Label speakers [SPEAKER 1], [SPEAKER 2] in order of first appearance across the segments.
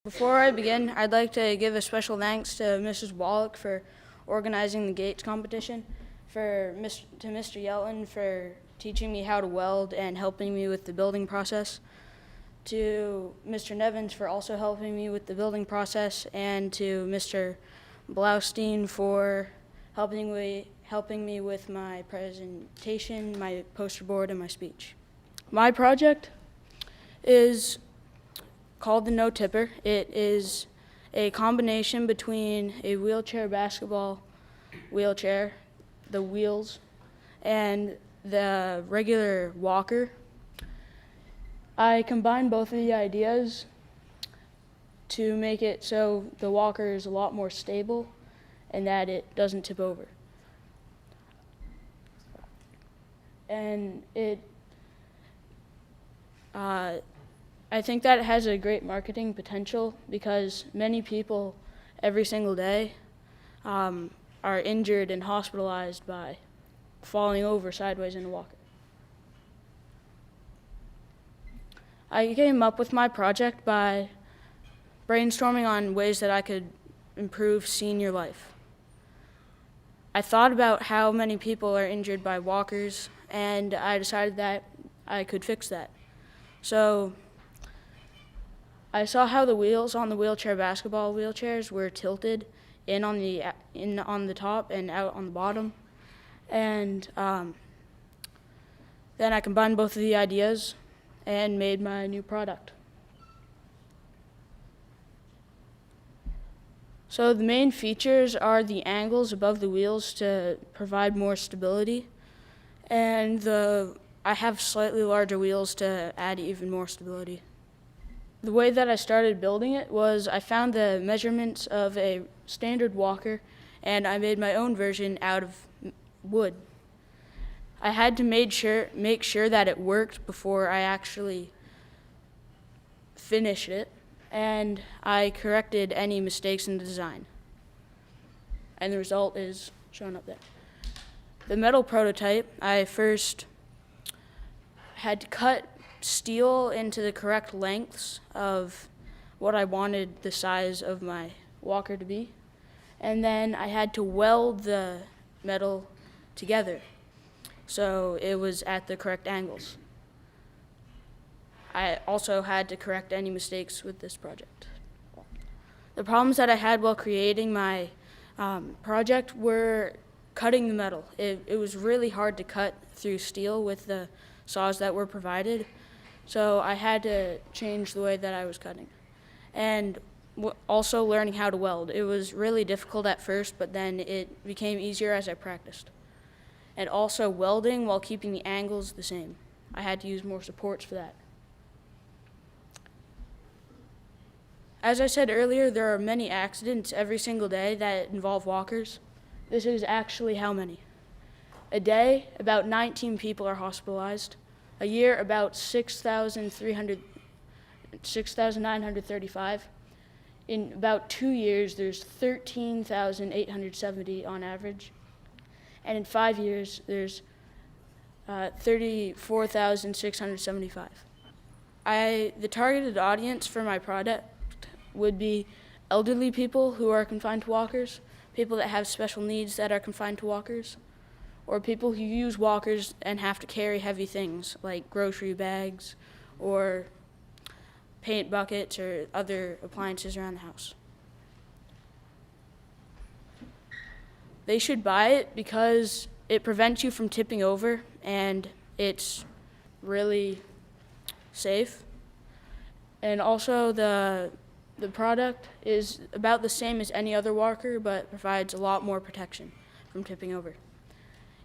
[SPEAKER 1] Before I begin, I'd like to give a special thanks to Mrs. Wallach for organizing the Gates competition, to Mr. Yelton for teaching me how to weld and helping me with the building process, to Mr. Nevins for also helping me with the building process, and to Mr. Blaustein for helping me with my presentation, my poster board, and my speech. My project is called the No Tipper. It is a combination between a wheelchair basketball wheelchair, the wheels, and the regular walker. I combined both of the ideas to make it so the walker is a lot more stable and that it doesn't tip over. And I think that it has a great marketing potential because many people every single day are injured and hospitalized by falling over sideways in a walker. I came up with my project by brainstorming on ways that I could improve senior life. I thought about how many people are injured by walkers, and I decided that I could fix that. So I saw how the wheels on the wheelchair basketball wheelchairs were tilted in on the top and out on the bottom, and then I combined both of the ideas and made my new product. So the main features are the angles above the wheels to provide more stability, and I have slightly larger wheels to add even more stability. The way that I started building it was I found the measurements of a standard walker and I made my own version out of wood. I had to make sure that it worked before I actually finished it, and I corrected any mistakes in the design. And the result is shown up there. The metal prototype, I first had to cut steel into the correct lengths of what I wanted the size of my walker to be. And then I had to weld the metal together so it was at the correct angles. I also had to correct any mistakes with this project. The problems that I had while creating my project were cutting the metal. It was really hard to cut through steel with the saws that were provided, so I had to change the way that I was cutting. And also learning how to weld. It was really difficult at first, but then it became easier as I practiced. And also welding while keeping the angles the same. I had to use more supports for that. As I said earlier, there are many accidents every single day that involve walkers. This is actually how many. A day, about 19 people are hospitalized. A year, about 6,935. In about 2 years, there's 13,870 on average. And in 5 years, there's 34,675. The targeted audience for my product would be elderly people who are confined to walkers, people that have special needs that are confined to walkers, or people who use walkers and have to carry heavy things like grocery bags or paint buckets or other appliances around the house. They should buy it because it prevents you from tipping over and it's really safe. And also the product is about the same as any other walker, but provides a lot more protection from tipping over.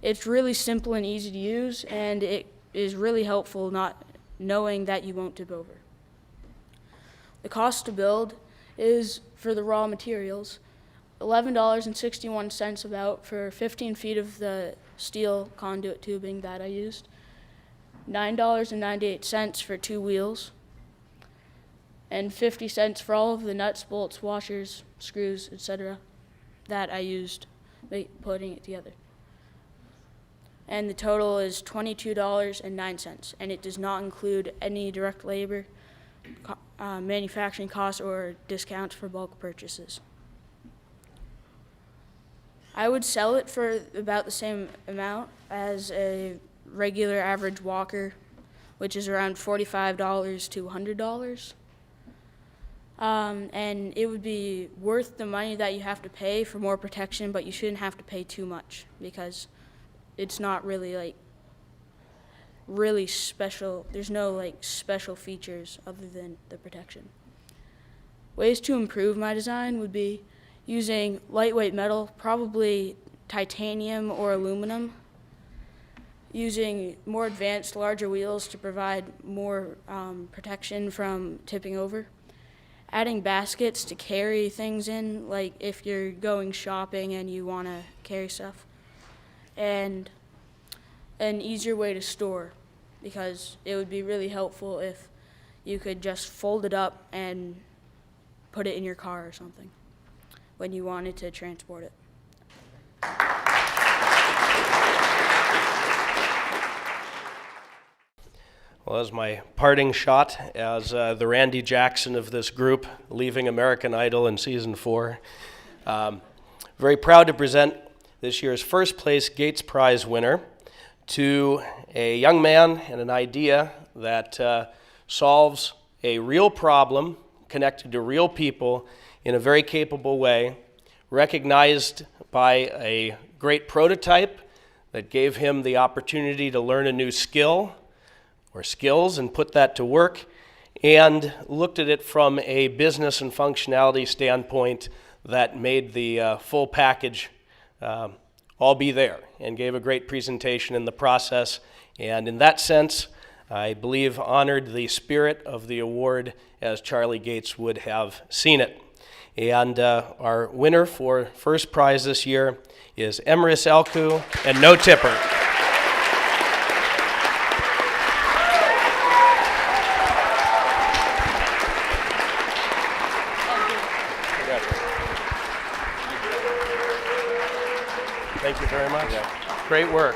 [SPEAKER 1] It's really simple and easy to use, and it is really helpful not knowing that you won't tip over. The cost to build is, for the raw materials, $11.61 about for 15 feet of the steel conduit tubing that I used, $9.98 for 2 wheels, and 50 cents for all of the nuts, bolts, washers, screws, etc. that I used putting it together. And the total is $22.09, and it does not include any direct labor manufacturing costs or discounts for bulk purchases. I would sell it for about the same amount as a regular average walker, which is around $45 to $100. And it would be worth the money that you have to pay for more protection, but you shouldn't have to pay too much because it's not really really special. There's no special features other than the protection. Ways to improve my design would be using lightweight metal, probably titanium or aluminum, using more advanced, larger wheels to provide more protection from tipping over, adding baskets to carry things in, like if you're going shopping and you want to carry stuff, and an easier way to store, because it would be really helpful if you could just fold it up and put it in your car or something when you wanted to transport it.
[SPEAKER 2] Well, as my parting shot as the Randy Jackson of this group, leaving American Idol in season 4, very proud to present this year's first place Gates Prize winner to a young man and an idea that solves a real problem connected to real people in a very capable way, recognized by a great prototype that gave him the opportunity to learn a new skill or skills and put that to work, and looked at it from a business and functionality standpoint that made the full package all be there, and gave a great presentation in the process, and in that sense, I believe honored the spirit of the award as Charlie Gates would have seen it. And our winner for first prize this year is Emrys Elkouh, and no tipper. Thank you very much. Great work.